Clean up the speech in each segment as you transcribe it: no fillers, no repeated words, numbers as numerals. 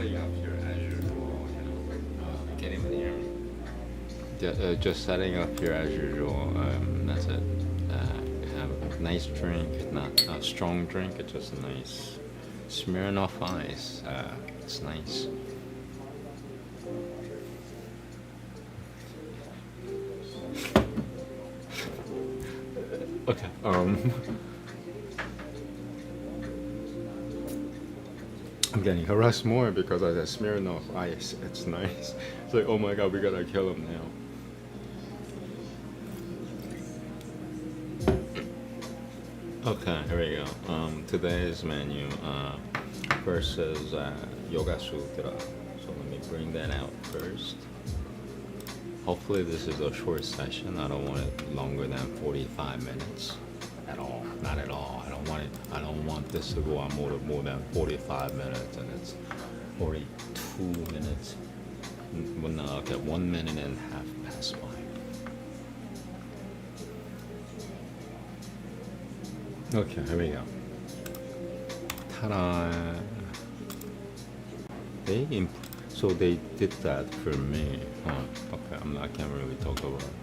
setting up here as usual. Can't even hear me. Just setting up here as usual. That's it. Have a nice drink, not a strong drink. It's just a nice Smirnoff Ice. It's nice. Okay. I'm getting harassed more because I said Smirnoff Ice. It's nice. It's like, oh my god, we gotta kill him now. Okay, here we go. Today's menu first is Yoga Sutra. So let me bring that out first. Hopefully this is a short session. I don't want it longer than 45 minutes at all. Not at all. I don't want this to go on more than 45 minutes, and it's already 2 minutes. Well, no, okay, 1 minute and a half past 5. Okay, here we go. Ta-da! So they did that for me. Huh. Okay, I can't really talk about it.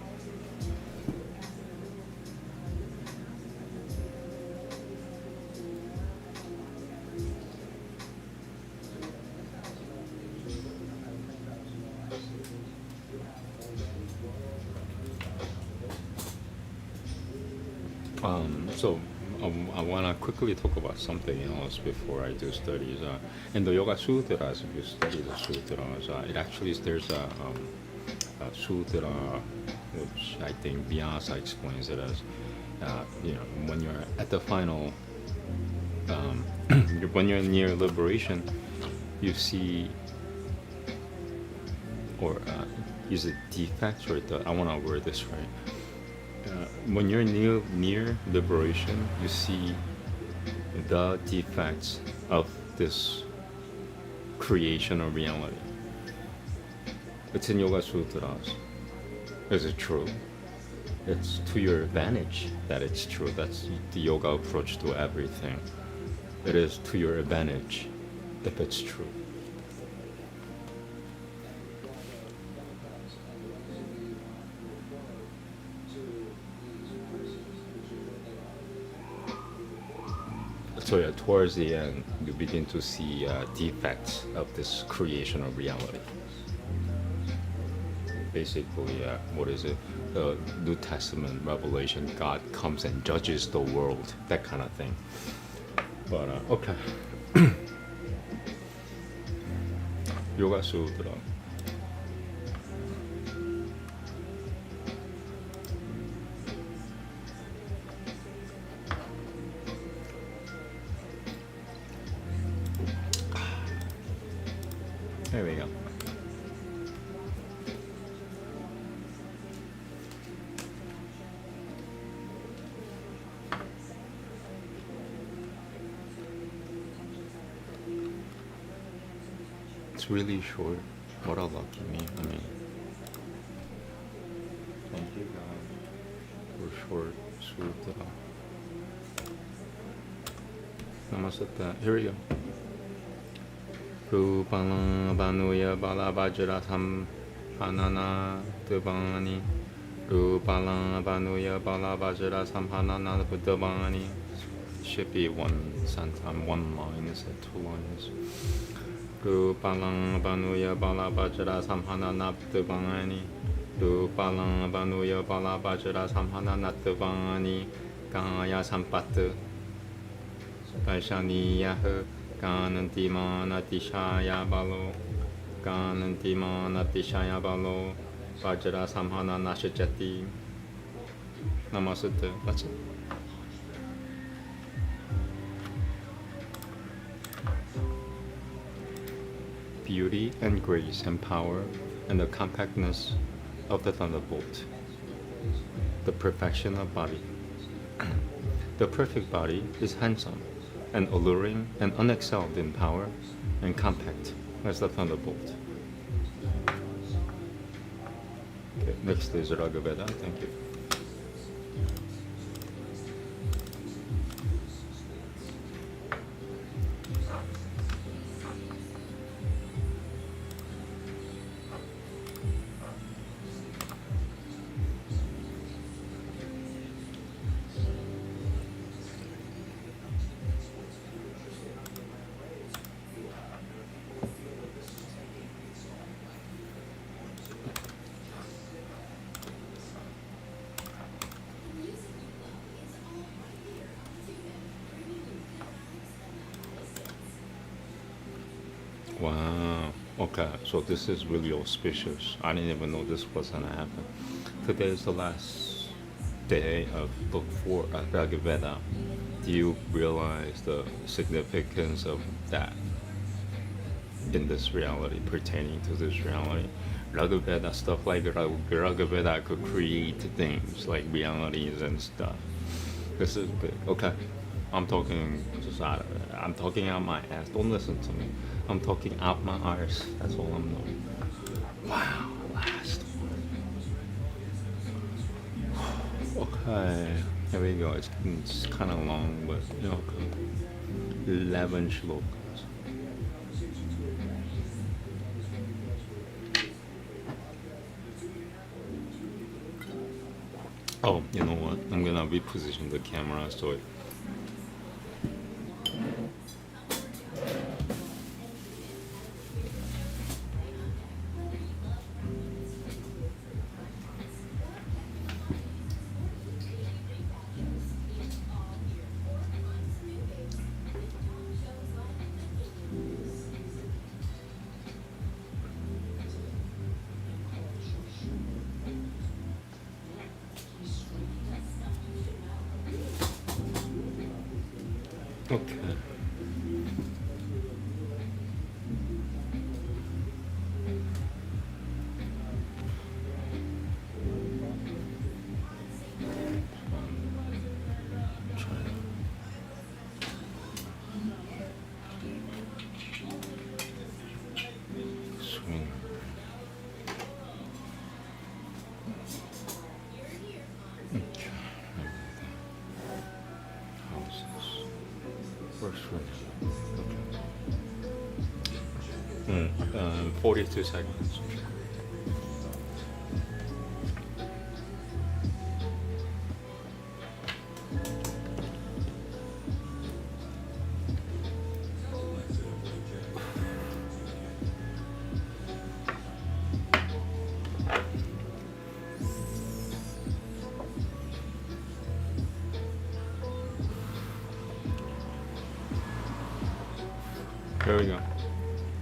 I want to quickly talk about something else before I do studies. In the Yoga Sutras, if you study the Sutras, it actually there's a Sutra which I think Vyasa explains it as, when you're at the final, when you're near liberation, you see, or is it defects, or I want to word this right. When you're near liberation, you see the defects of this creation of reality. It's in Yoga Sutras. Is it true? It's to your advantage that it's true. That's the yoga approach to everything. It is to your advantage if it's true. So yeah, towards the end, you begin to see defects of this creation of reality. Basically, what is it? The New Testament revelation, God comes and judges the world, that kind of thing. But okay. Yoga Sutra. There we go. It's really short. What a lucky me. I mean, thank you God for short sutra. Namaste. Here we go. Rupala Banuya Bala Vajra Tham Hanana Devani. Rupala Banuya Bala Vajra Tham Hanana Devani. Should be one sentence, one line instead of 2 lines. Rupala Banuya Bala Vajra Tham Hanana Devani. Rupala Banuya Bala Vajra Tham Hanana Devani. Kaya Sampat Vaishaniyaha. Gananti manati shaya balo, gananti manati shaya balo, vajra samhana nashajati. Namaste. That's it. Beauty and grace and power and the compactness of the thunderbolt. The perfection of body. The perfect body is handsome and alluring and unexcelled in power and compact as the thunderbolt. Okay, next is Veda. Thank you. Wow. Okay, so this is really auspicious. I didn't even know this was gonna happen. Today is the last day of Book 4 of Bhagavad Veda. Do you realize the significance of that in this reality, pertaining to this reality? Bhagavad stuff like Bhagavad could create things like realities and stuff. This is big. Okay. I'm talking just out of it. I'm talking out my ass. Don't listen to me. I'm talking out my arse. That's all I'm doing. Wow, last one. Okay, here we go. It's kind of long, but you know, 11 shlokas. Oh, you know what? I'm gonna reposition the camera so it. Okay. Swing. Okay. Houses. First one. Okay. 42 seconds. Here we go.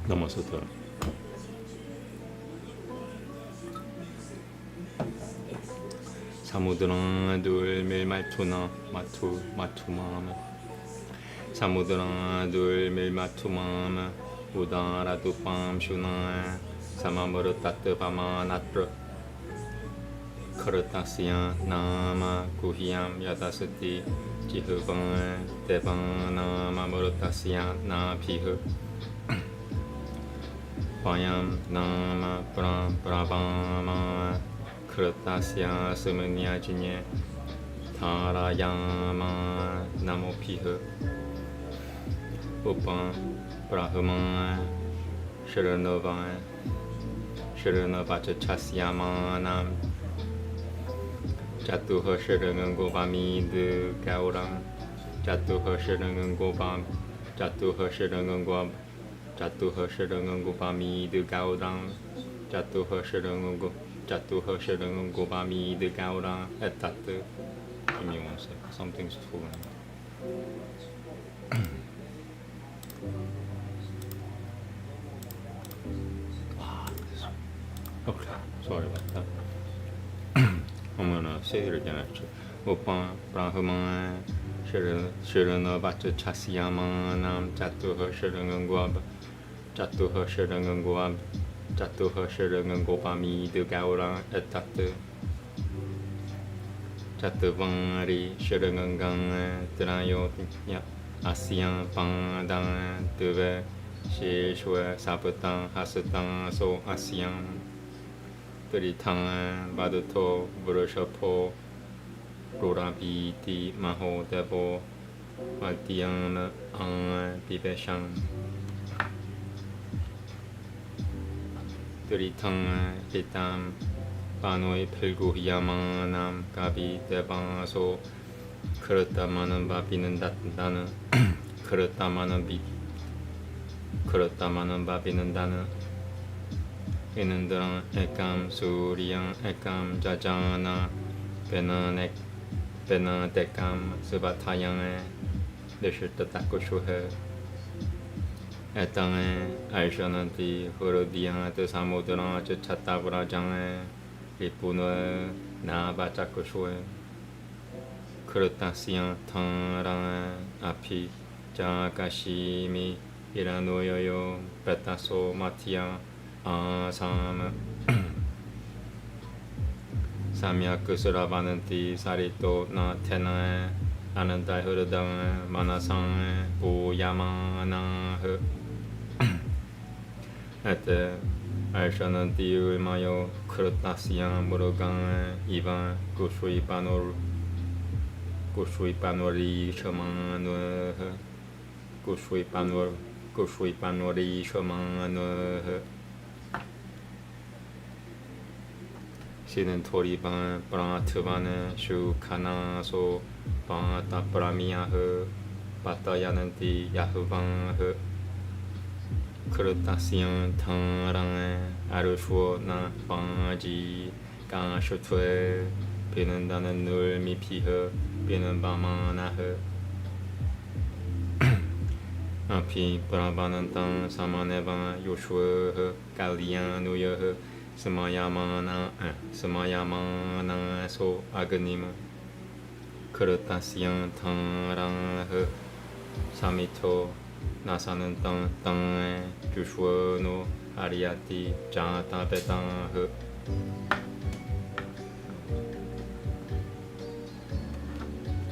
Namaste. 사무드랑 둘밀 말투나 마투마마 사무드랑 둘밀 마투마마 우다라두 빰슈나 사마무르 따뜨바마 나트르 커르타시야 나마 구히암 야다스티 지흐방 대방 나마 무르타시야 나피흐 바얌 나마 브라바마 크르타시아 스무니아지니 타라야마 나모피흐 우pan 브라흐마 셔르너바차차시야마남 자투허 셔르응고바미드 가오랑 자투허 셔르응고바미드 가오랑 자투허 셔르응고바미드 가오랑 에타트. Give me 1 sec. Something's tooling. Okay, sorry about that. I'm gonna say it again actually. Upan Brahma Shirana Bhatta Chasyama Nam Chatuha Shirangangwab Chatuha Shirangangopami de Gaura Etat Chatuvari Shirangangang Trayo Asyan Pandan Tuve Shishwa Sapatan Hasatan So Asyan Tritang Baduto Burushapo Rurabiti Maho Debo Vatiam Ang Pipesham Tritang Hitam Panoi Pilguyamanam Gabi Debaso 그렇다마는 바비는 나는 그렇다마는 바비는 나는 이는들은 액감 수리양 액감 자자나 베나 데감 스바타양에 내실때 닦고 쇼해 에땅에 알셔난티 흐르디양아트 사모드랑 쩌차타브라장에 리푸노에 나바짜코쇼에 크르타시양 탕랑에 아피 자가시미 이라노요요 베타소 마티양 아삼 삼야크스라바는티 사리또 나테나에 아난다이 흐르당에 마나상에 부야마나흐 에테 알샤난티 울마요 크르타시양 무르강에 이반 구슈이파노리 셔마누흐 구슈이파노리 셔마누흐 시는 토리반 프라트반에 슈카나소 바타프라미야흐 바타야난티 야흐방흐 크르타시양 탕랑에 아르슈오나 방지 가슈트에 비는다는 눌미피흐 비는 바마나흐 아피 브라바는 땅 사마네바 요슈흐 갈리아누여흐 스마야마나 소 아그니무 크르타시양 탕랑흐 사미토 나사는 땅에 규슈노 아리아티 자타베땅흐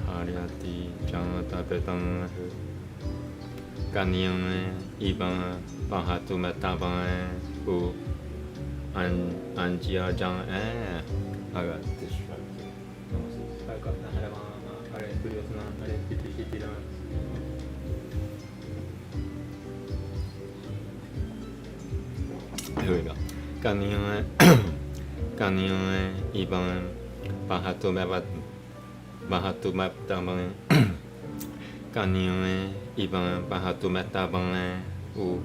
아리아티 자타베땅흐 까니앙에 이방 바하투메타방에 우 안지아장에 아가 디스트랙트 살갑나 하라마 아래 그리었나 아래 비티시티랑 여기가 까니앙에 이방 바하투메타방에 까니앙에 이방 바하투메타방에 우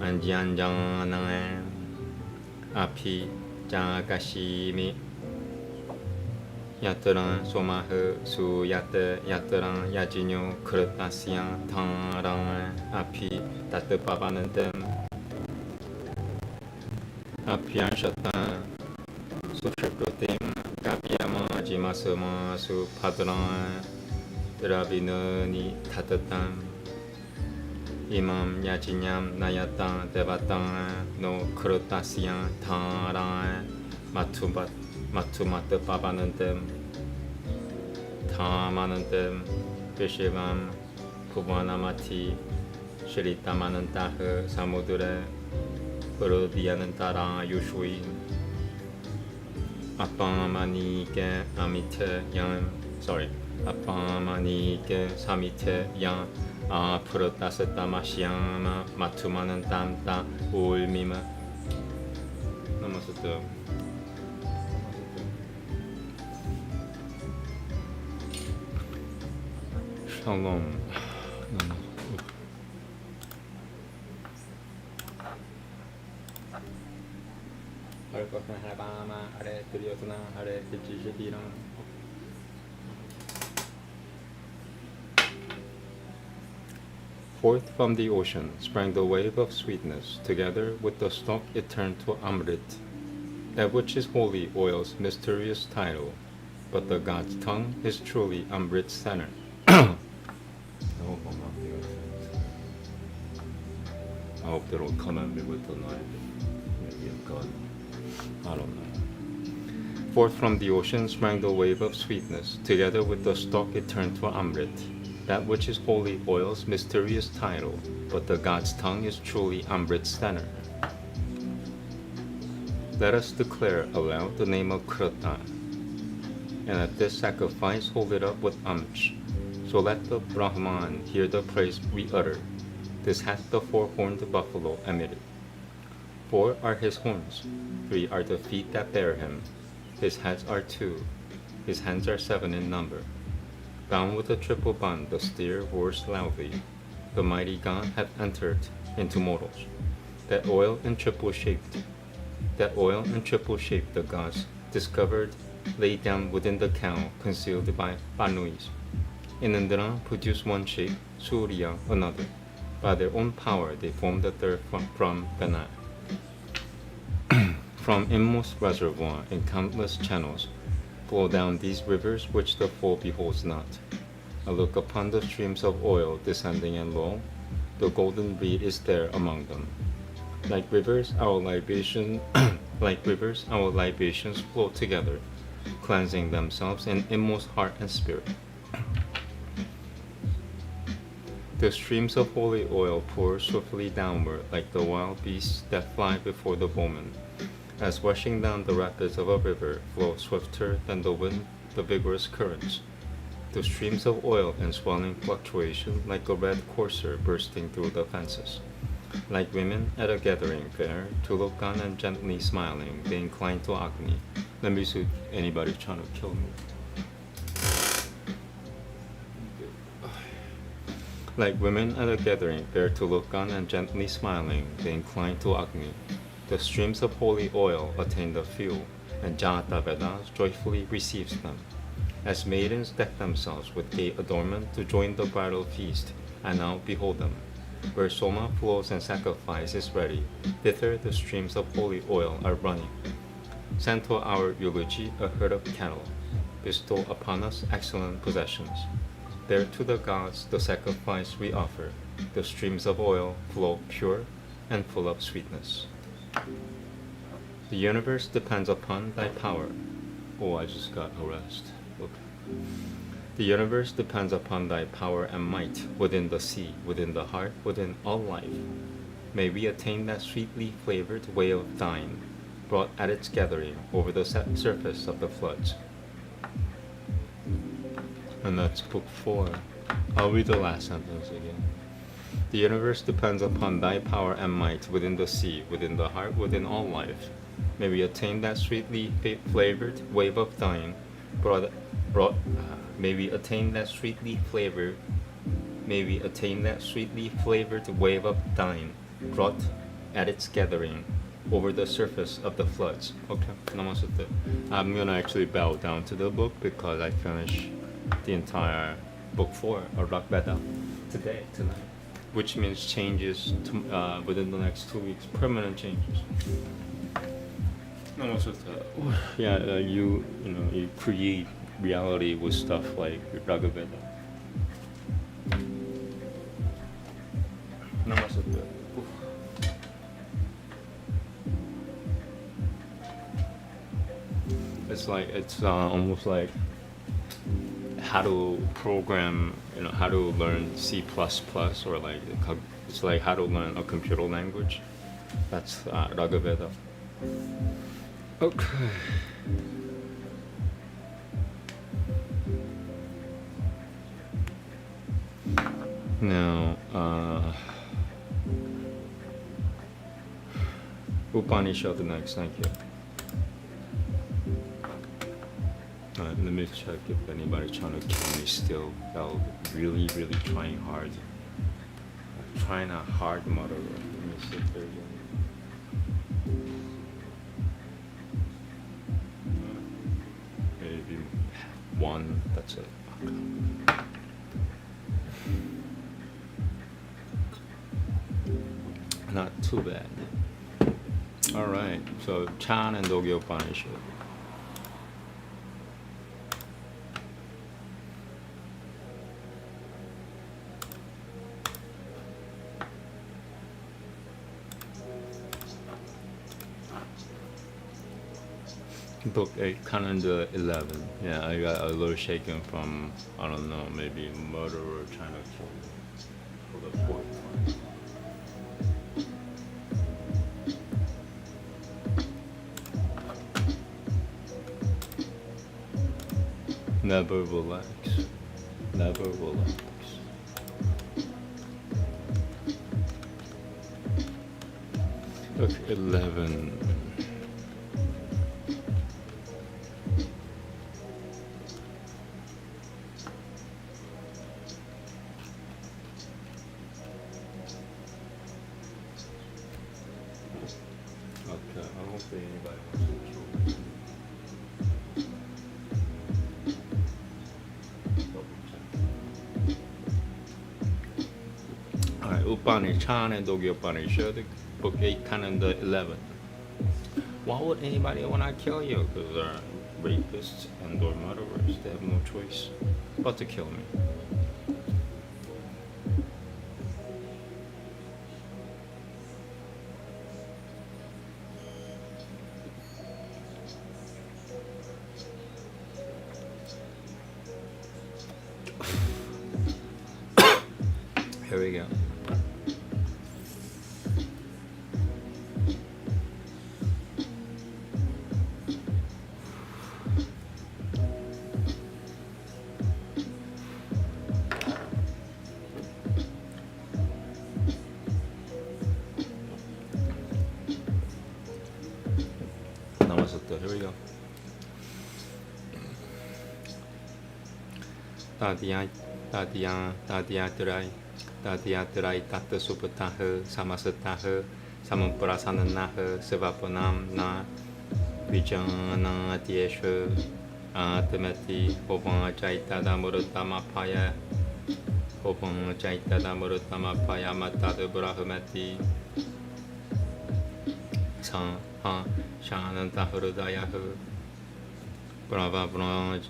안지안장나에 아피 자가시미 야트랑 소마흐 수야트 야트랑 야지뇨 크르타시양 탕랑 아피 따뜻바바는 뜸 아피 안샤타 수식도팀 가비야마 지마스마 수파드랑 드라비느니 따뜻한 이맘 야지냠 나야땅 데바땅 노 크르타시양 탕랑 마투마트 바바는 뜸 타마는 뜸 베시감 부바나마티 시리타마는 따흐 사무드레 흐르디아는 따라 유슈이 아빠마니게 아미테 양 아빠마니게 사미테 양 프르타스타 마시야마 마투마는 땀따 울미마 나마스테 샬롬 Forth from the ocean sprang the wave of sweetness. Together with the stalk it turned to Amrit, that which is holy oil's mysterious title, but the God's tongue is truly Amrit's center. I hope they don't come at me with the knife. Maybe a gun. I don't know. Forth from the ocean sprang the wave of sweetness. Together with the stalk it turned to Amrit, that which is holy oil's mysterious title, but the God's tongue is truly Amrit's center. Let us declare aloud the name of Krita, and at this sacrifice hold it up with Amch. So let the Brahman hear the praise we utter. This hath the four-horned buffalo emitted. 4 are his horns, 3 are the feet that bear him. His heads are 2, his hands are 7 in number. Bound with a triple bond, the steer roars loudly. The mighty God hath entered into mortals. That oil and triple shaped the gods discovered, laid down within the cow, concealed by Panuis. Inandra produced one shape, Surya another. By their own power, they form the third from Veda. From inmost reservoir in countless channels flow down these rivers which the foe beholds not. I look upon the streams of oil descending and low, the golden reed is there among them. Like rivers, our libations flow together, cleansing themselves in inmost heart and spirit. The streams of holy oil pour swiftly downward like the wild beasts that fly before the bowman. As rushing down the rapids of a river flow swifter than the wind, the vigorous currents. The streams of oil in swelling fluctuation like a red courser bursting through the fences. Like women at a gathering fair, to look on and gently smiling, they incline to Agni. Let me see anybody trying to kill me. Like women at a gathering fair, to look on and gently smiling, they incline to Agni. The streams of holy oil attain the fuel, and Janata Veda joyfully receives them. As maidens deck themselves with gay adornment to join the bridal feast, I now behold them. Where soma flows and sacrifice is ready, thither the streams of holy oil are running. Send to our eulogy a herd of cattle, bestow upon us excellent possessions. There to the gods the sacrifice we offer, the streams of oil flow pure and full of sweetness. The universe depends upon thy power. Oh, I just got harassed. Okay. The universe depends upon thy power and might, within the sea, within the heart, within all life. May we attain that sweetly flavored way of thine, brought at its gathering over the surface of the floods. And that's book 4. I'll read the last sentence again. The universe depends upon thy power and might, within the sea, within the heart, within all life. May we attain that sweetly flavored wave of thine, may we attain that sweetly flavored wave of thine, brought at its gathering over the surface of the floods. Okay, Namaste. I'm gonna actually bow down to the book because I finished the entire book 4 of Veda tonight, which means changes within the next 2 weeks, permanent changes. Namaste. Yeah, you create reality with stuff like Veda. Namaste. It's almost like how to program, how to learn C++, or like it's like how to learn a computer language. That's Veda. Okay. Now, Upanishad next. Thank you. Let me check if anybody's trying to kill me still. They're really, really trying hard. Trying a hard murderer. Let me see if there's any. Maybe one. That's it. Not too bad. Alright, so Chan and Dogyo Upanishad. Book 8, calendar 11. Yeah, I got a little shaken from, I don't know, maybe murderer trying to kill me for the 4th time. Never relax. Never relax. Book 11. Upanishad and Dogi Upanishad, book 8, canon 11. Why would anybody want to kill you? Because they're rapists and or murderers. They have no choice but to kill me. Here we go. Namaste. Here we go. Tatiya Tatta Supataha Samasataha Samampurasanaha Sivapanam Na Vijana Tiesha Atamati Hovan Chaitada Murutamapaya Hovan Chaitada Murutamapaya Matada Brahmati San Ha Shananta Hrudayahu Brava Branch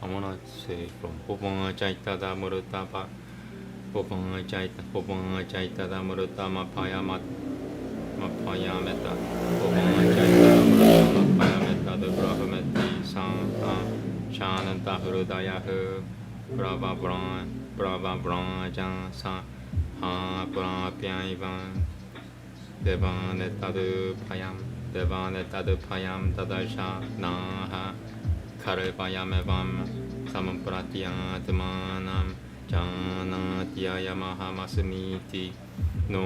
I want to say from Hovan Chaitada Murutapa Hovan Chaitada Murutamapaya Mapaya Meta Hovan Chaitada Murutamapaya Meta the Brahmati San Ha Shananta Hrudayahu Brava Branch San Ha Prapyaivan Devan Etadu Payam Tadasha Naha Karepayam Evam Sampratyaatmanam Janatya Mahamasmiti No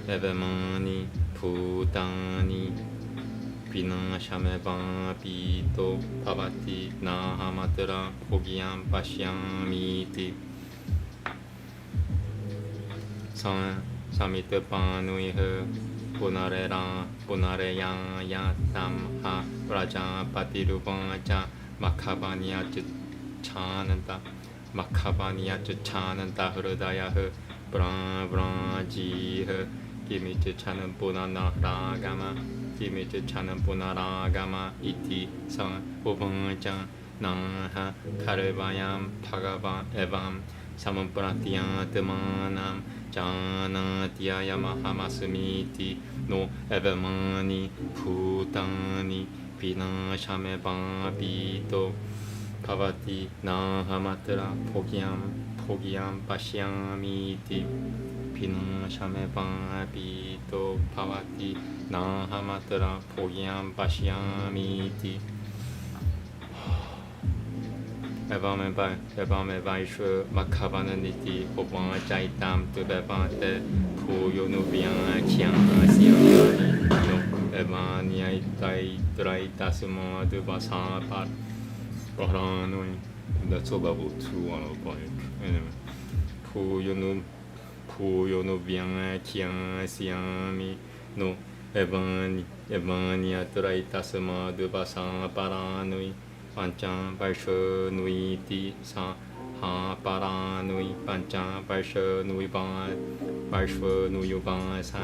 Evamani Putani Vinashamevam Pito Pavati Nahamatra Hogyam Pashyamiti Samitapanuiha Punareyan Yatam Ha Prajapati Rupacha Makhabaniya Chananta Hrudayaha Branjiha Kimicha Chanam Punaragama Iti San Upancha Naha Karevayam Bhagavan Evam Samampratyaatmanam Janatya Mahamasmiti No Evamani Bhutani Vinashamevam Pito Pavati Nahamatra Hogyam Pashyamiti Vinashamevam Pito Pavati Nahamatra Hogyam Pashyamiti Evam Vaishwa Makhavananiti Hovan Chaitam Tubevante Puyonubian Chiang Siang No Evan Yaitai Draitasuma Dubasapat Baranui. That's all level 2 on a bike. Anyway. Puyonubian Chiang Siami No Evan Yaitasuma Dubasaparanui Pancham Vaishwa Nuiti Sa Ha Paranui Pancham Vaishwa Nuivan Vaishwa Nuyuvan Sa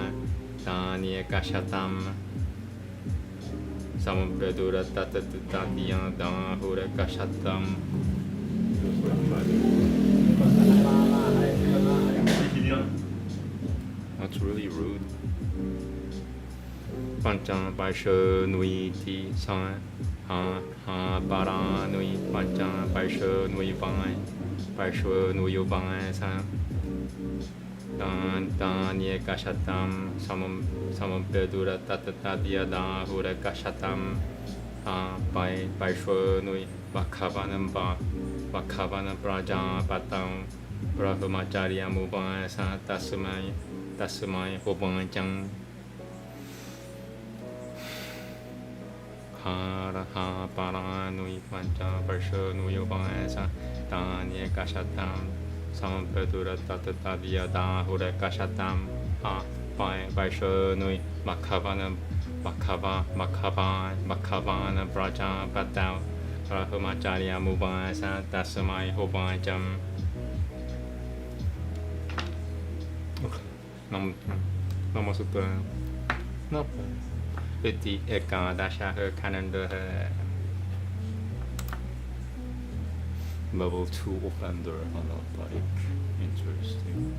Tanya Kashatam Samampradura Tatatatiyan Dahura Kashatam. That's really rude. Pancham Vaishwa Nuiti Sa Ha Paranui Pancham Vaishwa Nuyuvan Sa Tanya Kashatam Samampedura Tatatadia Dahura Kashatam Vaishwa Nui Vakhavanam Prajapatam Brahmacharya Muvan Sa Tasmai Hobanchang Ha Paranui Pancha Vaishwa Nuyuvan Sa Tanya Kashatam Samampedura Tatatadia Dahura Kashatam Ha Vaishwa Nui Makhavana Prajapatam Brahmacharya Muvan Sa Tasmai Hobancham. Nam Namaste. No. Iti Ekadasha calendar level 2 offender on a bike. Interesting.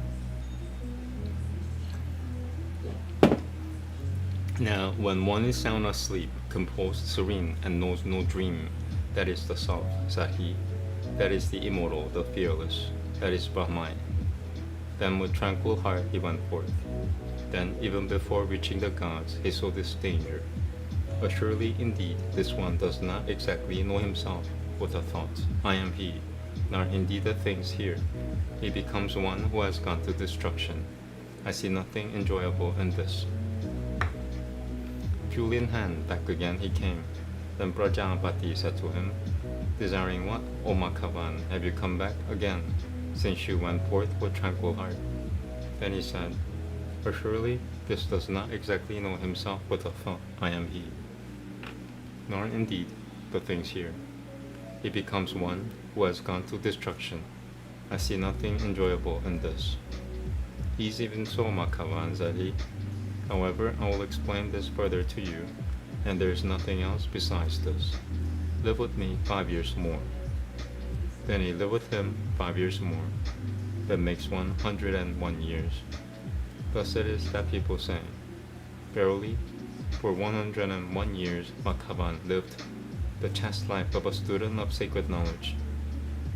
Now, when one is sound asleep, composed, serene, and knows no dream, that is the self, Sahi. That is the immortal, the fearless. That is Brahman. Then with tranquil heart he went forth. Then, even before reaching the gods, he saw this danger. Assuredly, indeed, this one does not exactly know himself with a thought, I am he, nor indeed the things here. He becomes one who has gone to destruction. I see nothing enjoyable in this. Jewel in hand, back again he came. Then Prajapati said to him, desiring what, O Makhavan, have you come back again, since you went forth with tranquil heart? Then he said, assuredly, this does not exactly know himself with a thought, I am he, nor indeed the things here. He becomes one who has gone to destruction. I see nothing enjoyable in this. He's even so, Makhavan, said he. However, I will explain this further to you, and there is nothing else besides this. Live with me 5 years more. Then he lived with him 5 years more. That makes 101 years. Thus it is that people say, verily, for 101 years Makhavan lived the chaste life of a student of sacred knowledge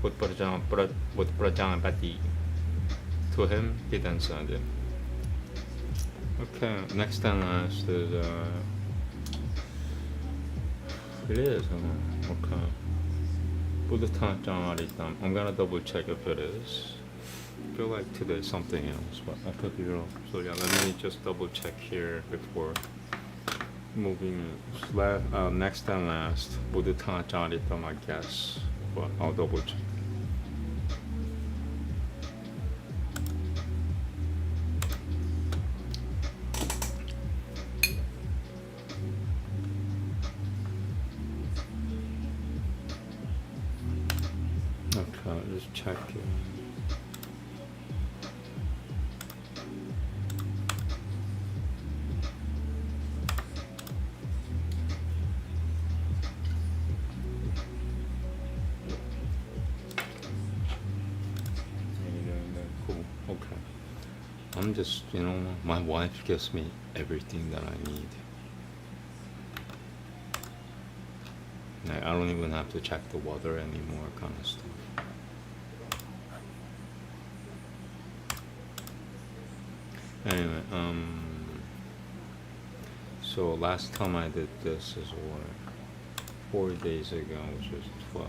with Prajapati. To him he then said, okay, next and last is, it is, okay. Buddhacharita. I'm gonna double check if it is. I feel like today's something else, but I could be wrong. So yeah, let me just double check here before moving. Next and last, Buddhacharita, I guess, but I'll double check. Okay, just check it. Cool. Okay. I'm just, my wife gives me everything that I need. I don't even have to check the weather anymore, kind of stuff. Anyway, so last time I did this is 4 days ago, which was 12,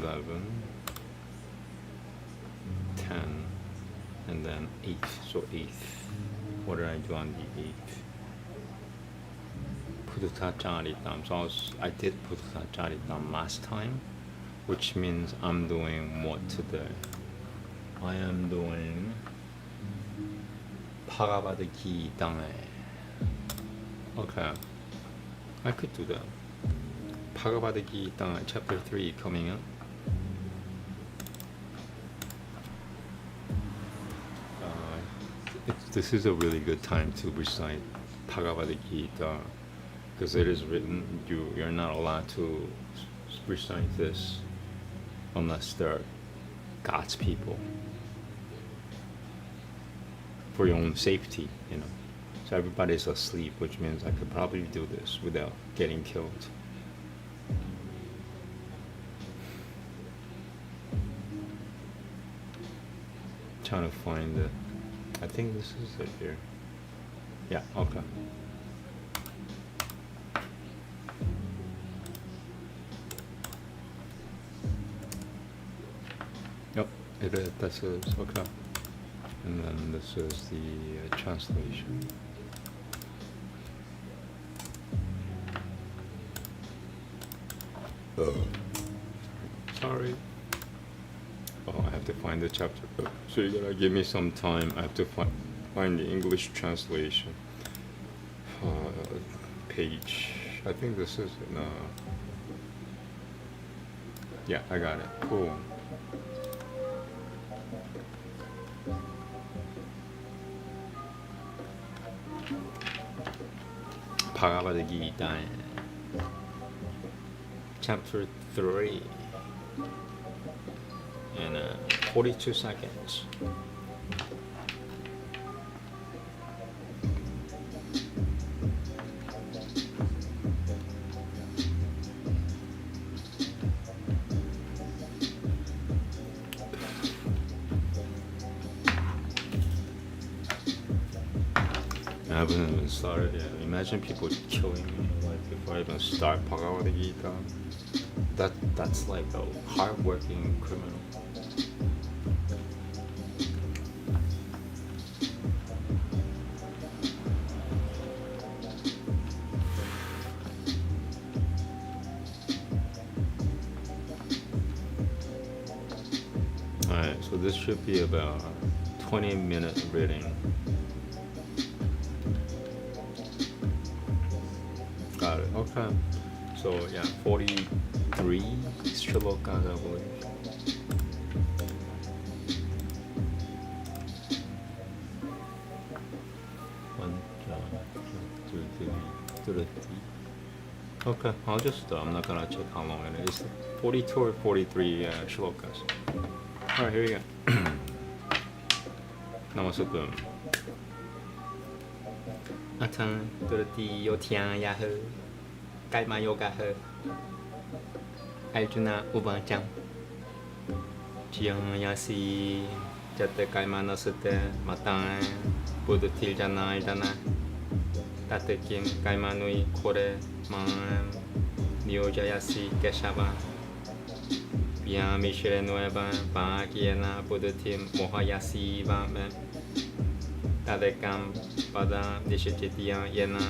11, 10, and then 8, so 8th. What did I do on the 8th? Buddhacharita. So I did Buddhacharita last time, which means I'm doing what today? I am doing Bhagavad Gita. Okay, I could do that. Bhagavad Gita chapter 3 coming up. This is a really good time to recite Bhagavad Gita, because it is written you're not allowed to recite this unless they're God's people, for your own safety, So everybody's asleep, which means I could probably do this without getting killed. Trying to find it. I think this is it here. Yeah, okay. Yep, it is. This is okay. And then this is the translation. Sorry. Oh, I have to find the chapter. So you're gonna give me some time. I have to find the English translation. Page. I think this is it. Yeah, I got it. Cool. Bhagavad Gita, chapter 3, in 42 seconds. I haven't even started yet. Imagine people killing me like before I even start Bhagavad Gita. That's like a hard-working criminal. Alright, so this should be about 20-minute reading. Got it. Okay. So yeah, 43 shlokas, I believe. Okay, I'll just, I'm not gonna check how long it is. 42 or 43 shlokas. Alright, here we go. Namaste. Atang turati yotyaya he, kaima yoga he, Arjuna ubacham, chiang yasi, jate kaima nasate, matang, buddha tiljana idana, tatekim kaima nui kore, man, niojayasi keshava, Via mishre nueva, va kiena, buddha tim, mohayasi vame. Tadekam pada dishitiya yena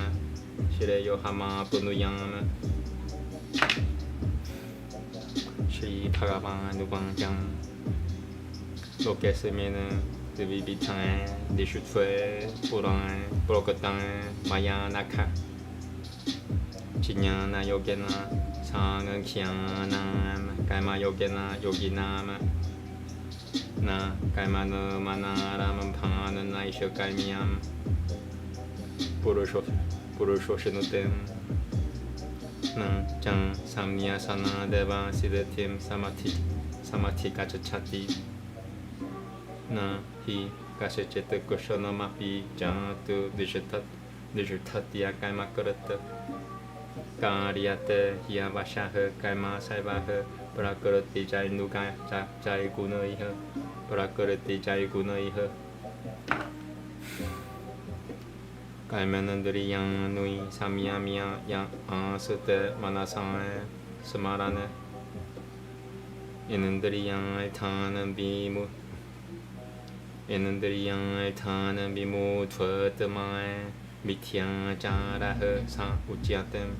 shire yohama punuyam Shri Bhagavan Nubanjam Lokesemene Devibitan Dishutwe Puran Prokatan Maya Naka Chinyana Yogena Sangankyanam Kaima Yogena Yoginam Na kaimana manaram pana naisha kaimiyam purushoshnutem na jang samnyasana deva siddhatim samati gacchati na hi gacchete kushanamapi jantu dishtatya kaima karata karyate hiyavashaha kaima saivaha prakriti jainuga jai gunaiha prakriti jai gunaiha Kaimanandri yang nui samyamya yang asute manasane samarane Inandri yang altanan bimu Inandri yang altanan bimu tvataman Mithya jaraha sa ujyatem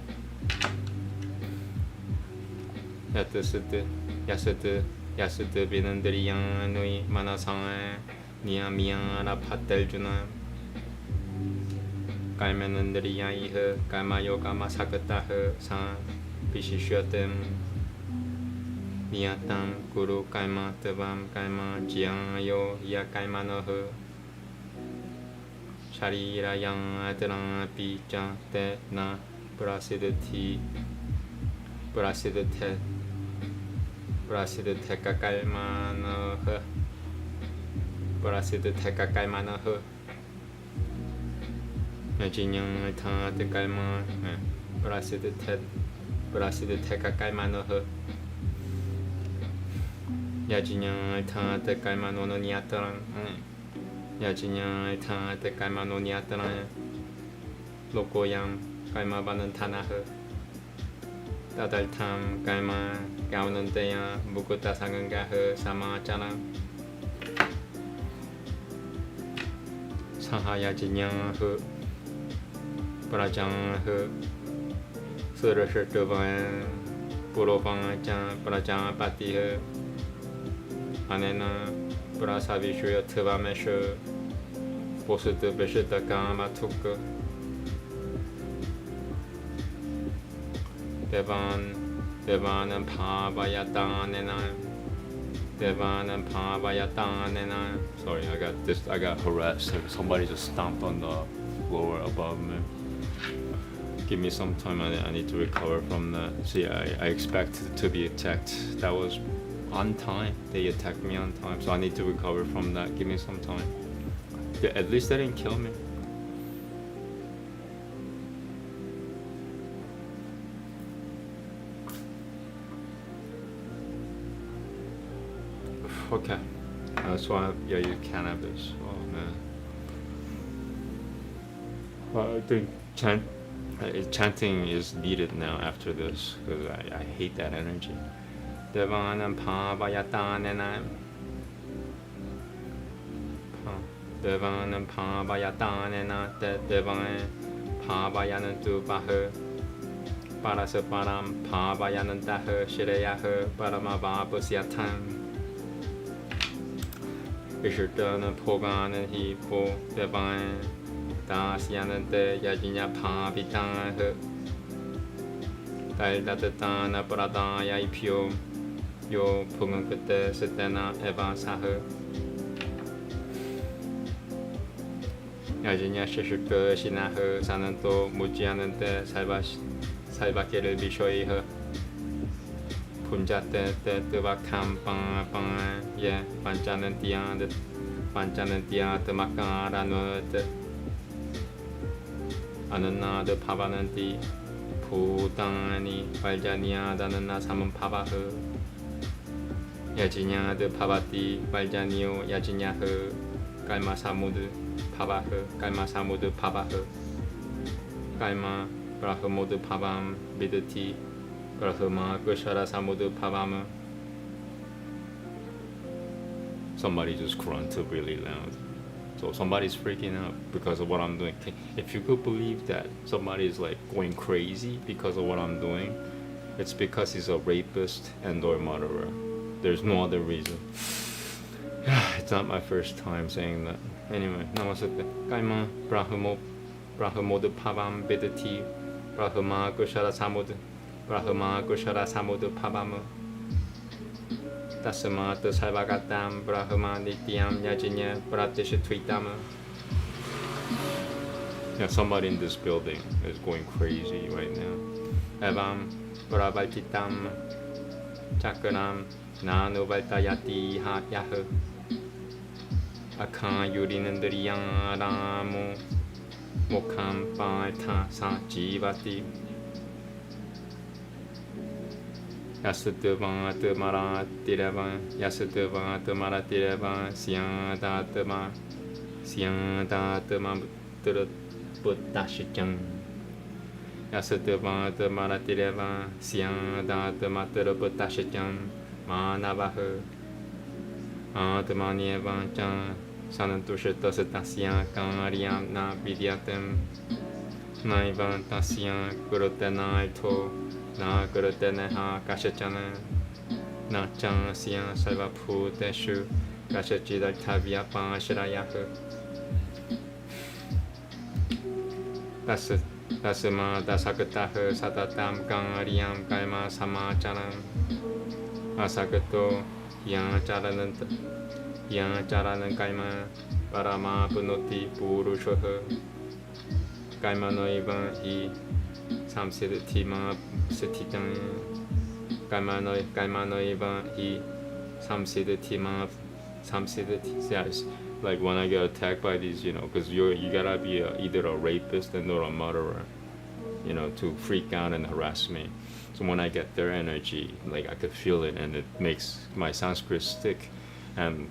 Yasute binandri yang nui manasane Niyamiya rapateljuna Kaimanandri yang iha Kaima yoga masakataha sa Vishishyatem Niyatam guru kaima tavam kaima jyayo ya kaima naha Sharira yang adran picha te na prasidati prasidate kaima naha prasidate kaima naha Najinyang ta te kaima prasidate kaima naha Yajinyang ta te kaima no niyataran Yajinyang ta te kaima no niyataran Lokoyam kaima banan tanaha Tadaltam kaima gaunanteya Bukutta sangangaha samacharan Sahayajinyang hu Prajang hu Surashatuvan Puropancha Prajapati hu Anena prasavishuya tvamesha posute beshita kama tukka devanam bhavayatanena Sorry, I got harassed. Somebody just stomped on the floor above me. Give me some time. I need to recover from that. See, I expect to be attacked. That was on time. They attacked me on time, so I need to recover from that. Give me some time. Yeah, at least they didn't kill me. Okay, that's why I use cannabis. Oh man. I think chanting is needed now after this because I hate that energy. Devanam Pavayatanenam Devanam Pavayatanena Devan Pavayanantu Baha Parasaparam Pavayanantaha Shireyaha Paramavapusyatan Ishurtana Poganan Hi Po Devan Dasyanante Yajinya Pavitaha Daidatana Pradaya Ipyo Yo Pungakata Satana Eva Saha Yajinya Shishurka Shinaha Sananto Mujianante Salvake를 Bishoiha Punjate Tevakam Pang Ye Panchanantia Temakaranot Anana de Pavananti Putani Valjania Danana Saman Pavaha Yajinya de Pavati Valjanio Yajinyaha Kalma Samudu Pavaha Kalma Samudu Pavaha Kalma Brahamudu Pavam Vidati Brahma Kushara Samudu Pavama. Somebody just grunted really loud. So somebody's freaking out because of what I'm doing. If you could believe that somebody is like going crazy because of what I'm doing, it's because he's a rapist and or murderer. There's no other reason. It's not my first time saying that. Anyway, Namaste. Kaima Brahmodu Pavam Vidati Brahma Kushara Samudu Brahma Kushara Samudu Pavama Tasamata Salvagatam Brahma Nityam Yajinya Pratishitwitama. Yeah, somebody in this building is going crazy right now. Evam Bravajitam Chakaram Nanu Valtayati Hatyaha Akan Yurinandriyam Ramu Mokham Paitha Sajivati Yasutava Tamara Tirava Yasutava Tamara Tirava Siyantatama Siyantatama Buddhacharita Yasutava Tamara Tirava Siyantatama Buddhacharita Manavaha Atmanyeva Chan Sanantushita Satasya Aryan Na Vidyatam Naivan Tasya Gurutanaito Na Guruteneha Kashachana Na Chan Sya Salvaputeshu Kashachida Tavya Pashrayaha Dasama Dasakataha Satatam Karyam Kaima Samacharam Asagato Yang Charanan Kaima Parama Punoti Purushoha Kaima Noivan Hi Samsiddhima Satitan Kaima Noivan Hi Samsiddhima Samsiddhi. Yes, like when I get attacked by these, because you gotta be either a rapist or a murderer, to freak out and harass me. So when I get their energy, like I could feel it, and it makes my Sanskrit stick. And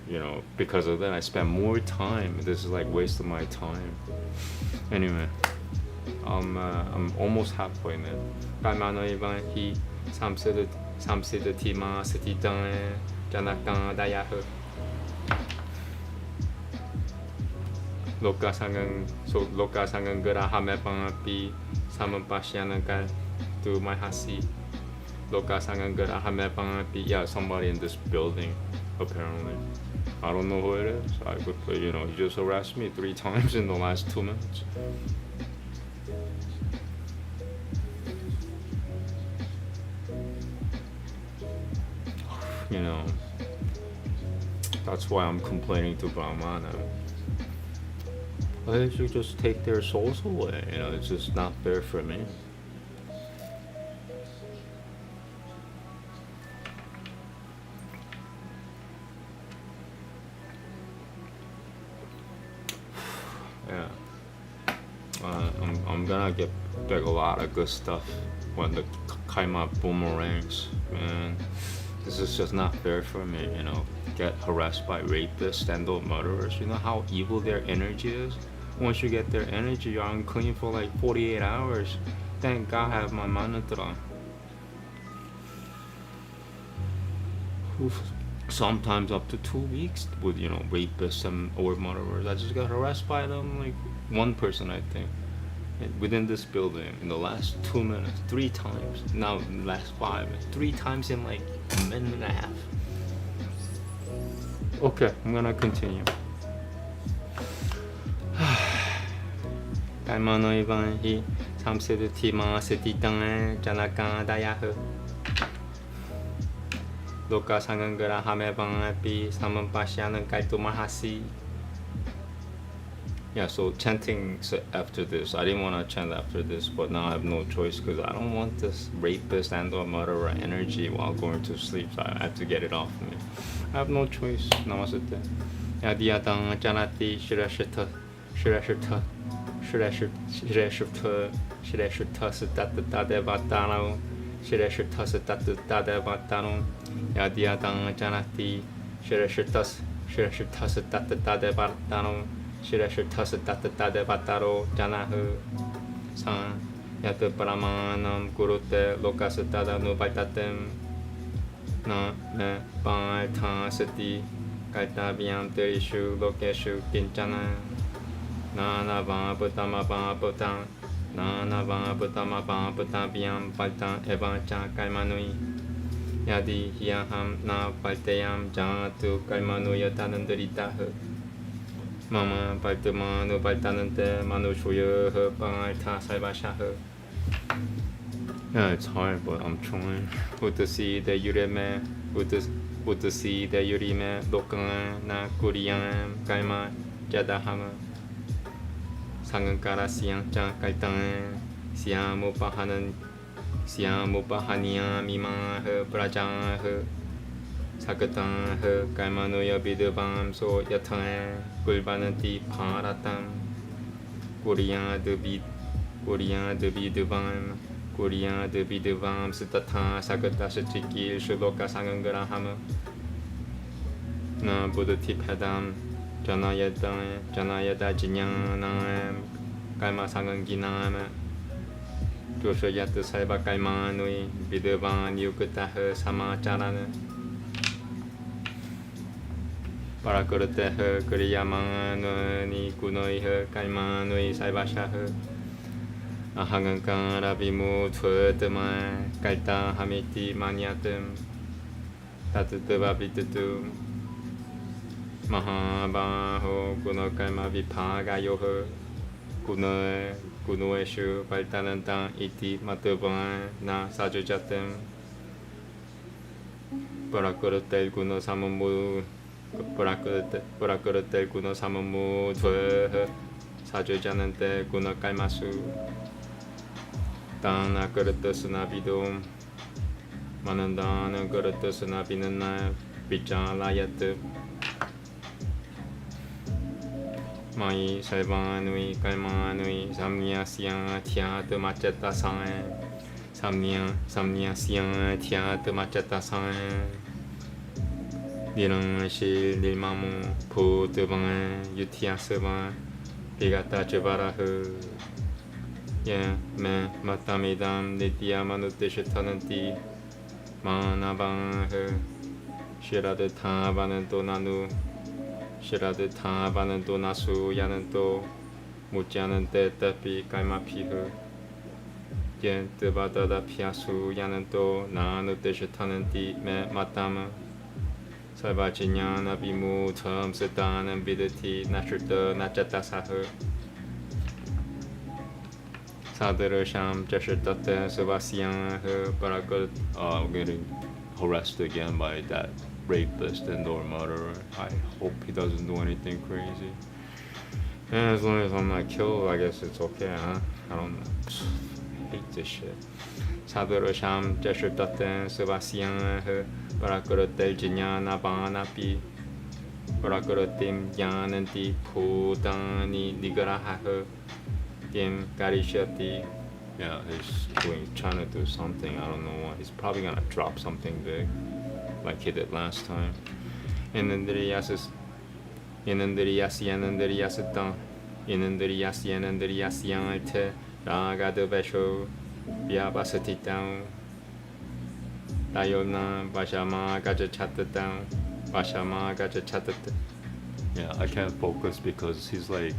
because of that, I spend more time. This is like waste of my time. Anyway, I'm almost halfway now. Kaimanoivan hi samsiddhima satitan janakan dayaha. Loka sangang garahamepang pi samampashyanakal to my hasi. Loka sangang garahamepang pi. Yeah, somebody in this building, apparently. I don't know who it is. I could, he just harassed me 3 times in the last 2 minutes. That's why I'm complaining to Brahmana. Why should just take their souls away? It's just not fair for me. gonna get like a lot of good stuff when the karma boomerangs. Man, this is just not fair for me, you know. Get harassed by rapists and those murderers. You know how evil their energy is? Once you get their energy, you're unclean for like 48 hours. Thank God I have my mantra. Sometimes up to 2 weeks with, you know, rapists and or murderers. I just got harassed by them, like one person, I think, within this building in the last 2 minutes, 3 times. Now in the last 5 minutes, 3 times in like a minute and a half. Okay, I'm gonna continue. Kalmano ivan hi samsedu tima setitan janaka dayahu. Loka sangangara hamebang api samampasyanan kaitu mahasi. Yeah, so chanting after this. I didn't want to chant after this, but now I have no choice because I don't want this rapist and or murderer energy while going to sleep. So I have to get it off me. I have no choice. Namaste. Yadiyadang janati shirashita shirashita shirashita shirashita satata devatano shirashita satata devatano Yadiyadang janati shirashita satata devatano Shirashutasa Tata Vataro Janahu San Yata Paramanam Gurute Lokasatada Nubaitatem Na Me Baita Sati Kaitaviam Terishu Lokeshu Kinchana Nana Va Butama Va Butan Nana Va Butama Va Butaviam Baitan Evancha Kaimanui Yadi Hiaham Na Baitayam Jatu Kaimanuya Tanandaritahu Mama Baltamanu Baltanante Manu Shuya Balta Saibashaha. Yeah, it's hard, but I'm trying. Uttasi de Yureme, Uttasi de Yurime, Lokan, Na Kuriam, Kaima, Jadahama, Sangankara Siang Chan Kaitan, Siamu Pahanan, Siamu Pahania, Mima, her Brajan, her. Sakatan her Kaimanoya Bidabam so Yatan Gulbanati Paratam Korea de Bidabam Korea de Bidabam Sitata Sakata Shachiki Shuloka Sangangarahama Na Buddhati Padam Janayada Jinyanam Kaima Sanganginam Joshayata Saiba Kaimanui Bidabam Yukataha Samacharana Parakurate Kuriyamano ni Kunoi Kaimanui Saibasha Ahangankara Vimu Twetama Kaita Hamiti Maniatum Tatuva Vitutu Mahabaho Kuno Kaima Vipaga Yoho Kunoeshu Paltananta Iti Matuban Na Sajujatem Parakurate Kuno Samamu Purakurate Kuno Samamu Dwe Sajujanante Kuno Kaimasu Dana Kurata Sunabidum Manandana Kurata Sunabinana Vijalayat Mai Saivanui Kaimanui Samnya Siang Tiat Macheta Sang Samnya Siang Tiat Macheta Sang Nirangshi Nilmamu Putubang Yutiasava Bigata Javarahu Ye Me Matamidam Nitya Manuteshatananti Manabang Shiradata Vananto Nanu Shiradata Vananto Nasu Yananto Mujanante Tapi Kaimapihu Ye Devadada Piasu Yananto Nanuteshatananti Me Matama Sarvachinyana Vimu Tam Siddhanam Vidati Nashrita Nachatasaha Sadarasham Jashatate Savasyan Parakat. I'm getting harassed again by that rapist and or murderer. I hope he doesn't do anything crazy. And as long as I'm not killed, I guess it's okay, huh? I don't know. I hate this shit. Sadarasham Jashatate Savasyan Parakurate Jinyana Banapi Parakuratim Yananti Putani Nigaraha Kim Karishati. Yeah, he's trying to do something. I don't know what. He's probably gonna drop something big, like he did last time. Inandri yasita. Inandri yasyanante. Ragada Vesho. Vyabasati down. Dayona Vajama Gaja Chatta down. Vajama Gaja Chatta. Yeah, I can't focus because he's like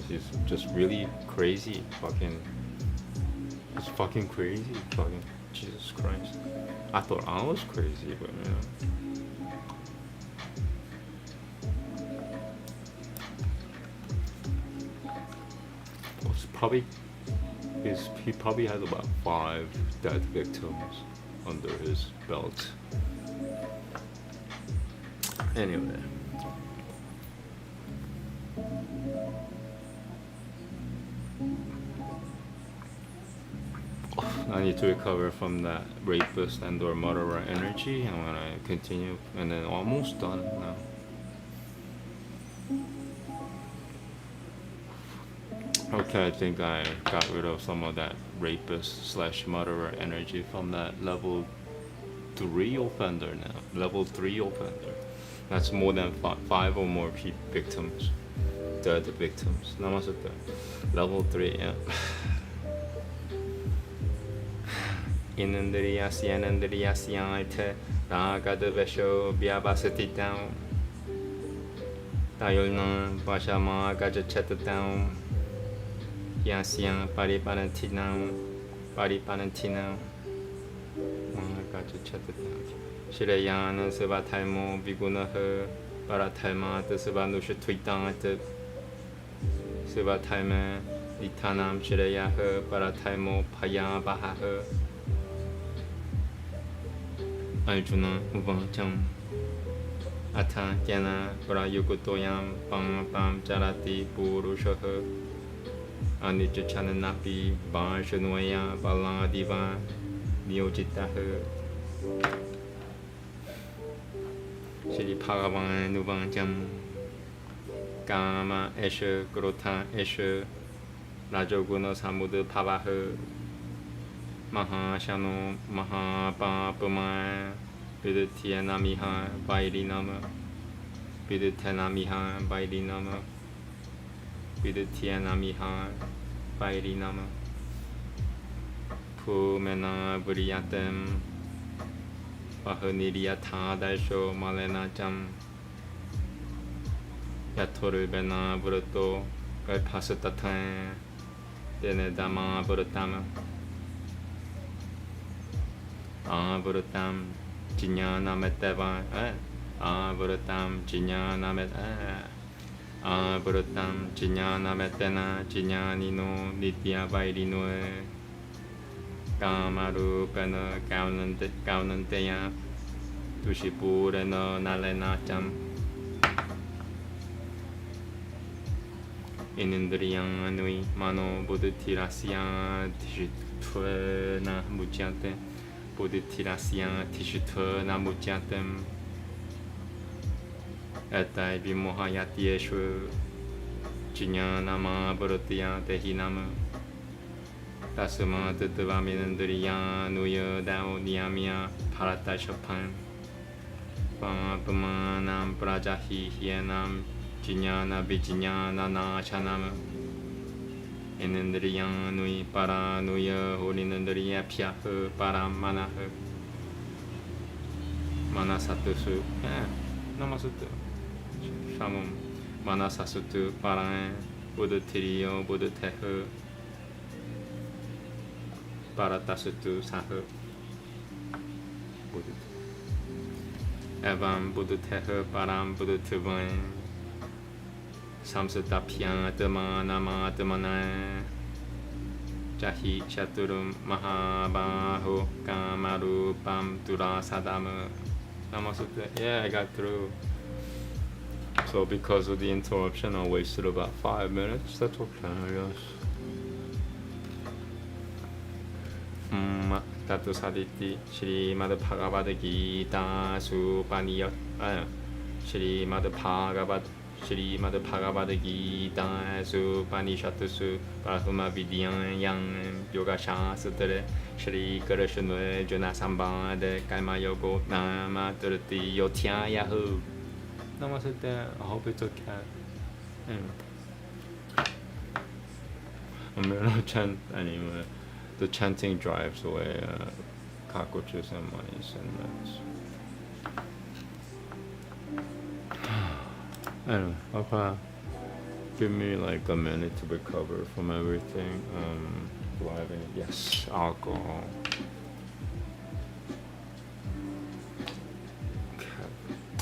he's just really crazy. It's fucking crazy. Fucking Jesus Christ. I thought I was crazy, but he probably has about 5 dead victims under his belt. Anyway. I need to recover from that rapist and or murderer energy. I'm gonna continue and then almost done now. Okay, I think I got rid of some of that rapist / murderer energy from that level 3 offender now. Level 3 offender. That's more than 5 or more victims. Dead victims. Namaste. Level 3, yeah. Inandriyasyanandriyasyanite Ragada Vesho Vyabasati down. Dayolna Vajama Gaja Cheta down. Yasyan Paripanantinam Paripanantinam Gaja Cheta down. Shirayana Sivatimo Vigunaha Paratima Sivanusha Tweetant Sivatime Itanam Shirayaha Paratimo Paya Bahaha Arjuna Uvacham Ata Jana Prayukutoyam Pam Charati Purushaha Anichananapi Varshanuaya Baladiva Niojitaha Shri Bhagavan Nuvanjam Kama Esha Grotha Esha Rajoguna Samudha Pavaha Mahashano Mahapapama Vidutyanamiha Vairinama Vidutyanamiha Vairinama Vidutyanamiha Vairinama Pumena Vuriyatem Vahaniriyatha Daisho Malena Jam Yatoru Bena Vurato Galpasatatan Denedama Vuratama Vuratam Jinyana Meteva Vuratam Jinyana Met Vuratam Jinyana Metena Jinyanino Nitya Vairinoe Kamaru Pena Kaunanteya Tushipurena Nalena Cham Inindriyang Anui Mano Buddhatirasya Tishituna Mujyante Buddhatirasya Tishitva Namujyatem Etai Vimohayatyeshu Jinyanama Bharatya Tehinama Tasuma Tatavaminandriya Nuya Dao Niyamya Paratashapan Pamanam Prajahi Hyenam Jinyana Vijinyana Nachanama Inandriya Nui Para Nuya Urinandriya Pyaha Paramanaha Manasatusu Namasutta Shamam Manasasutu Paran Buddhatiriyo Buddhateha Paratasutu Saha Evam Buddhateha Param Buddhativan Samsatapya Dhamma Nama Dhammana Jahi Chaturum Mahabaho Kamarupam Dura Sadama Namasutta. Yeah, I got through. So because of the interruption, I wasted about 5 minutes. That's okay, I guess. Tatu Saditi Srimad Bhagavad Gita Supaniyat Srimad Bhagavad Shrimad Bhagavad Gita Su Upanishad Su Brahma Vidyam Yang Yoga Shastra Shri Krishna Juna Samband Karma Yoga Nama Turti Yotya Yahoo Namaste. I hope it's okay. I'm gonna chant anyway. The chanting drives away cockroaches and mice and rats. Anyway, okay. Give me like a minute to recover from everything. Driving, yes, alcohol. Okay.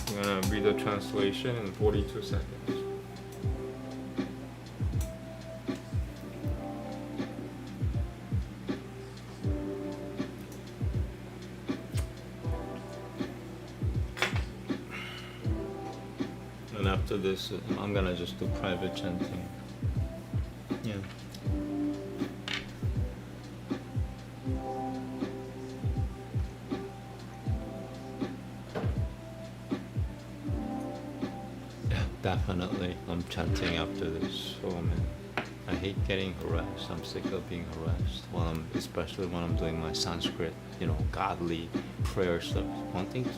I'm gonna read the translation in 42 seconds. And after this, I'm gonna just do private chanting. Yeah. Yeah, definitely. I'm chanting after this. Oh man, I hate getting harassed. I'm sick of being harassed especially when I'm doing my Sanskrit, godly prayer stuff. Wanting to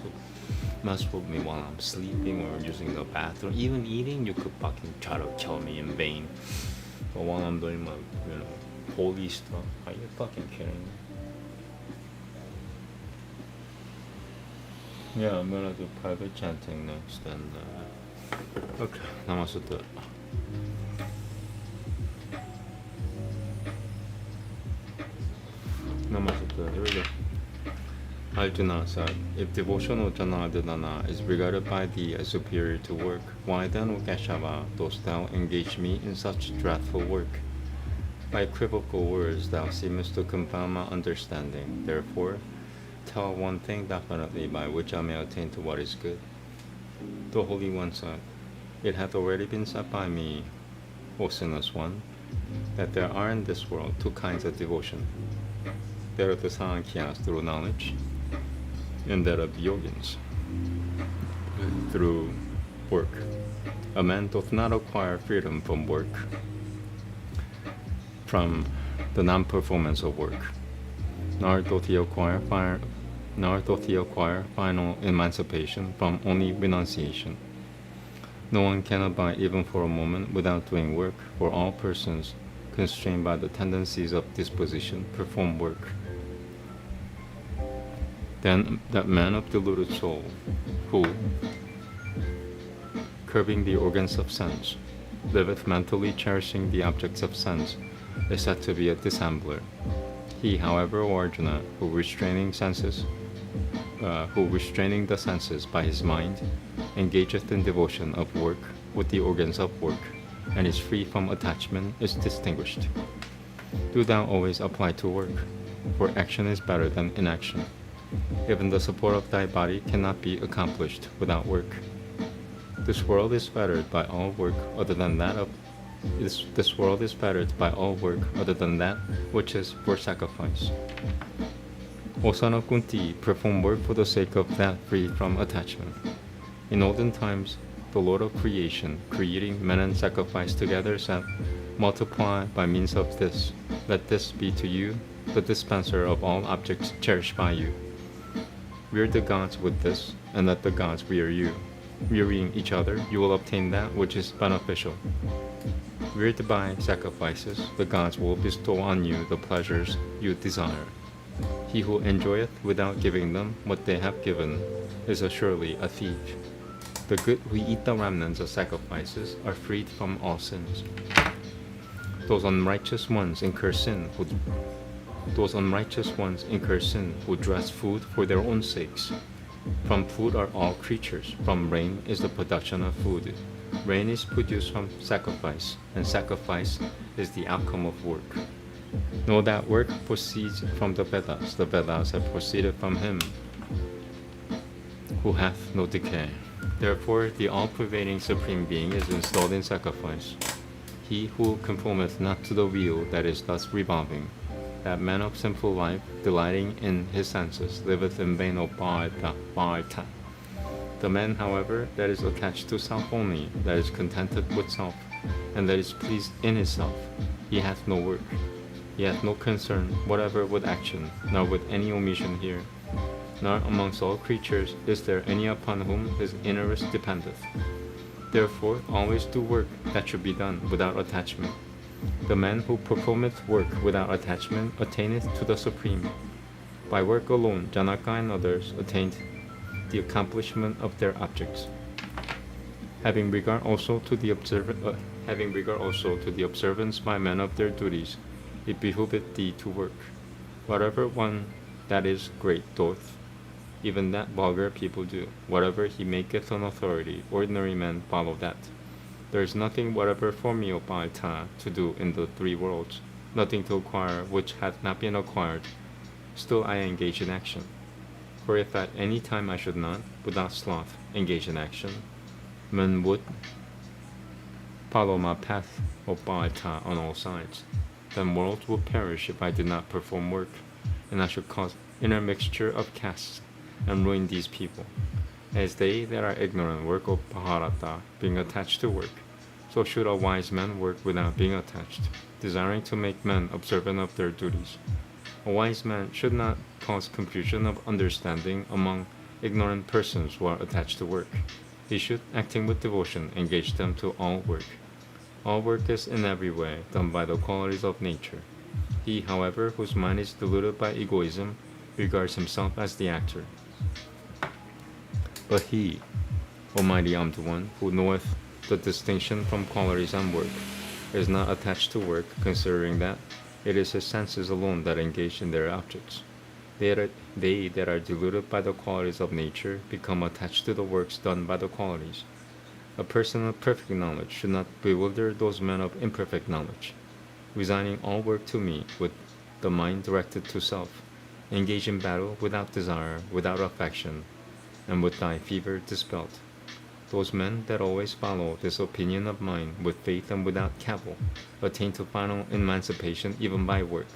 mess with me while I'm sleeping or using the bathroom, even eating, you could fucking try to kill me in vain. But while I'm doing my, holy stuff, are you fucking kidding me? Yeah, I'm gonna do private chanting next, and okay, Namaste. Namaste. Here we go. Arjuna said, if devotional Janardana is regarded by thee as superior to work, why then, O Keshava, dost thou engage me in such dreadful work? By equivocal words thou seemest to confound my understanding. Therefore, tell one thing definitely by which I may attain to what is good. The Holy One said, it hath already been said by me, O sinless one, that there are in this world two kinds of devotion. There are the Sankhyas through knowledge, and there are the yogins through work. A man doth not acquire freedom from work, from the non-performance of work, nor doth he acquire final emancipation from only renunciation. No one can abide even for a moment without doing work, for all persons constrained by the tendencies of disposition perform work. Then that man of deluded soul, who, curbing the organs of sense, liveth mentally cherishing the objects of sense, is said to be a dissembler. He, however, O Arjuna, who restraining the senses by his mind, engageth in devotion of work with the organs of work, and is free from attachment, is distinguished. Do thou always apply to work, for action is better than inaction. Even the support of thy body cannot be accomplished without work. This world is fettered by all work other than that which is for sacrifice. O son of Kunti, perform work for the sake of that free from attachment. In olden times, the Lord of creation, creating men and sacrifice together, said, multiply by means of this. Let this be to you the dispenser of all objects cherished by you. Rear the gods with this, and let the gods rear you. Rearing each other, you will obtain that which is beneficial. Reared by sacrifices, the gods will bestow on you the pleasures you desire. He who enjoyeth without giving them what they have given is assuredly a thief. The good who eat the remnants of sacrifices are freed from all sins. Those unrighteous ones incur sin who dress food for their own sakes. From food are all creatures. From rain is the production of food. Rain is produced from sacrifice, and sacrifice is the outcome of work. Know that work proceeds from the Vedas. The Vedas have proceeded from him who hath no decay. Therefore, the all-pervading Supreme Being is installed in sacrifice. He who conformeth not to the wheel that is thus revolving, that man of sinful life, delighting in his senses, liveth in vain of Bharata. The man, however, that is attached to self only, that is contented with self, and that is pleased in himself, he hath no work. He hath no concern whatever with action, nor with any omission here. Nor amongst all creatures is there any upon whom his interest dependeth. Therefore always do work that should be done without attachment. The man who performeth work without attachment attaineth to the supreme. By work alone Janaka and others attained the accomplishment of their objects. Having regard also to the observance by men of their duties, it behoveth thee to work. Whatever one that is great doth, even that vulgar people do. Whatever he maketh an authority, ordinary men follow that. There is nothing whatever for me, O Bhāita, to do in the three worlds, nothing to acquire which hath not been acquired. Still I engage in action. For if at any time I should not, without sloth, engage in action, men would follow my path, O Bhāita, on all sides. Then worlds would perish if I did not perform work, and I should cause intermixture of castes, and ruin these people. As they that are ignorant work, O Bhārata, being attached to work, so should a wise man work without being attached, desiring to make men observant of their duties. A wise man should not cause confusion of understanding among ignorant persons who are attached to work. He should, acting with devotion, engage them to all work. All work is in every way done by the qualities of nature. He, however, whose mind is deluded by egoism, regards himself as the actor. But he, Almighty Amd One, who knoweth the distinction from qualities and work, is not attached to work, considering that it is his senses alone that engage in their objects. They that are deluded by the qualities of nature become attached to the works done by the qualities. A person of perfect knowledge should not bewilder those men of imperfect knowledge. Resigning all work to me with the mind directed to self, engage in battle without desire, without affection, and with thy fever dispelled. Those men that always follow this opinion of mine with faith and without cavil attain to final emancipation even by work.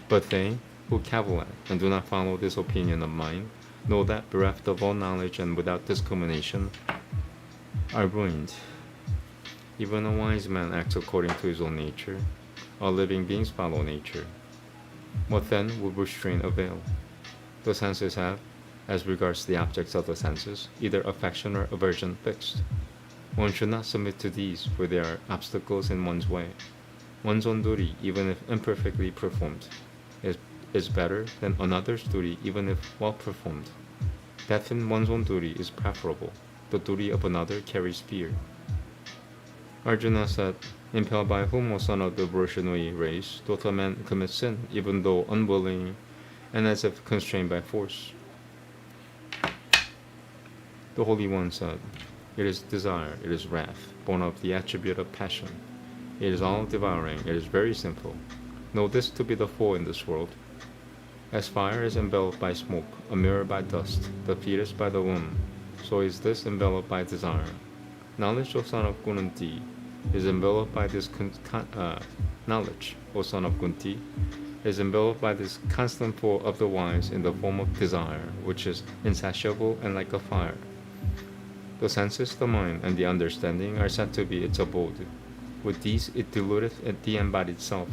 But they who cavil at and do not follow this opinion of mine know that bereft of all knowledge and without discrimination are ruined. Even a wise man acts according to his own nature. All living beings follow nature. What then would restraint avail? The senses have, as regards the objects of the senses, either affection or aversion fixed. One should not submit to these, for they are obstacles in one's way. One's own duty, even if imperfectly performed, is better than another's duty, even if well performed. Death in one's own duty is preferable. The duty of another carries fear. Arjuna said, impelled by whom, O son of the evolutionary race, doth a man commit sin, even though unwilling, and as if constrained by force? The Holy One said, it is desire, it is wrath, born of the attribute of passion. It is all devouring, it is very sinful. Know this to be the foe in this world. As fire is enveloped by smoke, a mirror by dust, the fetus by the womb, so is this enveloped by desire. Knowledge, O son of Kunti, is enveloped by this knowledge, O son of Kunti, is enveloped by this constant foe of the wise in the form of desire, which is insatiable and like a fire. The senses, the mind, and the understanding are said to be its abode. With these it deludeth the embodied self,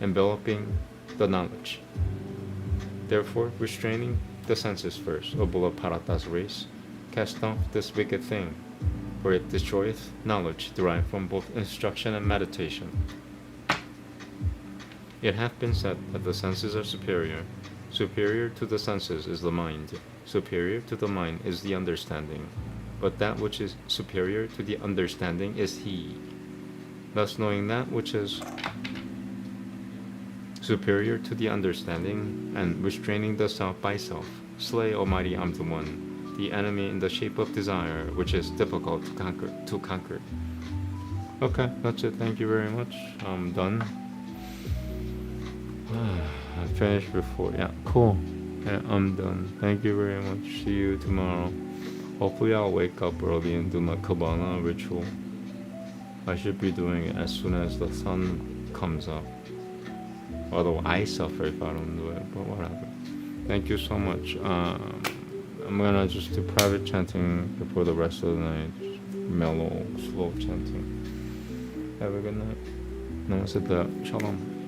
enveloping the knowledge. Therefore, restraining the senses first, O bull of Bharata's race, cast off this wicked thing, for it destroyeth knowledge derived from both instruction and meditation. It hath been said that the senses are superior. Superior to the senses is the mind. Superior to the mind is the understanding. But that which is superior to the understanding is he. Thus, knowing that which is superior to the understanding, and restraining the self by self, slay Almighty Amd One, the enemy in the shape of desire, which is difficult to conquer. Okay, that's it. Thank you very much. I'm done. I finished before. Yeah, cool. Yeah, I'm done. Thank you very much. See you tomorrow. Hopefully I'll wake up early and do my Kabbalah ritual. I should be doing it as soon as the sun comes up. Although I suffer if I don't do it, but whatever. Thank you so much. I'm gonna just do private chanting before the rest of the night. Just mellow, slow chanting. Have a good night. Namaste. Shalom.